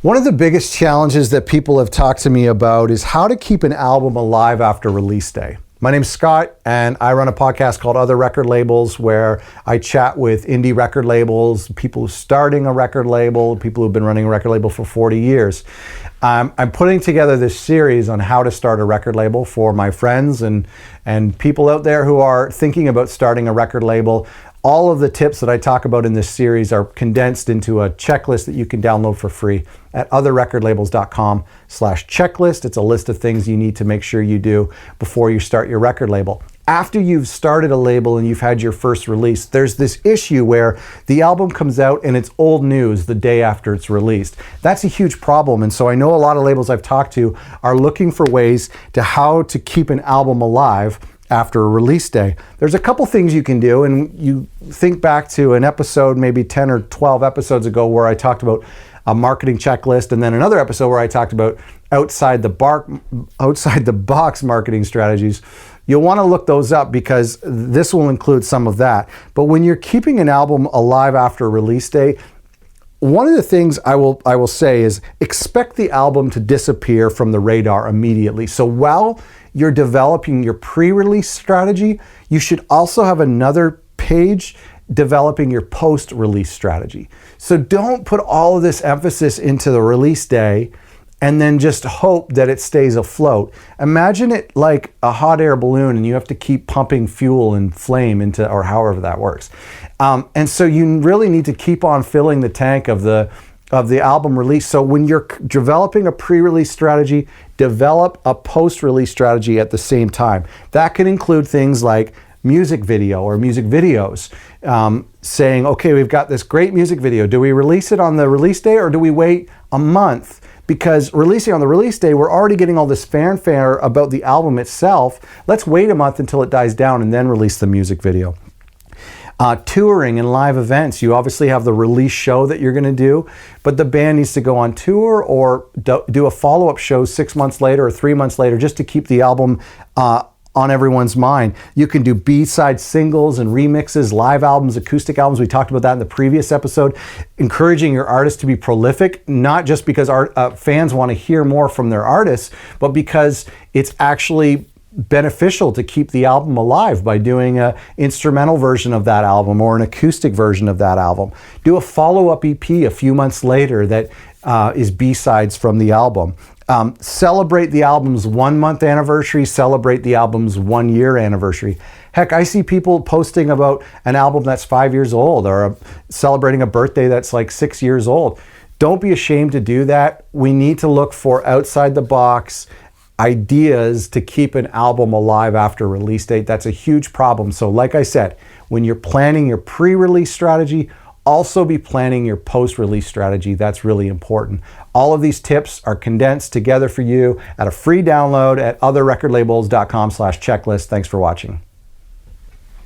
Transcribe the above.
One of the biggest challenges that people have talked to me about is how to keep an album alive after release day. My name's Scott, and I run a podcast called Other Record Labels, where I chat with indie record labels, people who are starting a record label, people who've been running a record label for 40 years. I'm putting together this series on how to start a record label for my friends and people out there who are thinking about starting a record label. All of the tips that I talk about in this series are condensed into a checklist that you can download for free at otherrecordlabels.com/checklist. It's a list of things you need to make sure you do before you start your record label. After you've started a label and you've had your first release, there's this issue where the album comes out and it's old news the day after it's released. That's a huge problem. And so I know a lot of labels I've talked to are looking for ways to how to keep an album alive after a release day. There's a couple things you can do, and you think back to an episode maybe 10 or 12 episodes ago where I talked about a marketing checklist, and then another episode where I talked about outside the box marketing strategies. You'll want to look those up because this will include some of that. But when you're keeping an album alive after a release day, one of the things I will say is expect the album to disappear from the radar immediately. So while you're developing your pre-release strategy, you should also have another page developing your post-release strategy. So don't put all of this emphasis into the release day and then just hope that it stays afloat. Imagine it like a hot air balloon and you have to keep pumping fuel and flame into, or however that works. And so you really need to keep on filling the tank of the album release. So when you're developing a pre-release strategy, develop a post-release strategy at the same time. That can include things like music video or music videos, saying, okay, we've got this great music video. Do we release it on the release day or do we wait a month? Because releasing on the release day, we're already getting all this fanfare about the album itself. Let's wait a month until it dies down and then release the music video. Touring and live events. You obviously have the release show that you're going to do, but the band needs to go on tour or do a follow-up show 6 months later or 3 months later just to keep the album on everyone's mind. You can do B-side singles and remixes, live albums, acoustic albums. We talked about that in the previous episode. Encouraging your artists to be prolific, not just because fans want to hear more from their artists, but because it's actually beneficial to keep the album alive by doing an instrumental version of that album or an acoustic version of that album. Do a follow-up EP a few months later that is B-sides from the album. Celebrate the album's 1 month anniversary, celebrate the album's 1 year anniversary. Heck, I see people posting about an album that's 5 years old or celebrating a birthday that's like 6 years old. Don't be ashamed to do that. We need to look for outside the box ideas to keep an album alive after release date. That's a huge problem. So like I said, when you're planning your pre-release strategy, also be planning your post-release strategy. That's really important. All of these tips are condensed together for you at a free download at otherrecordlabels.com/checklist. Thanks for watching.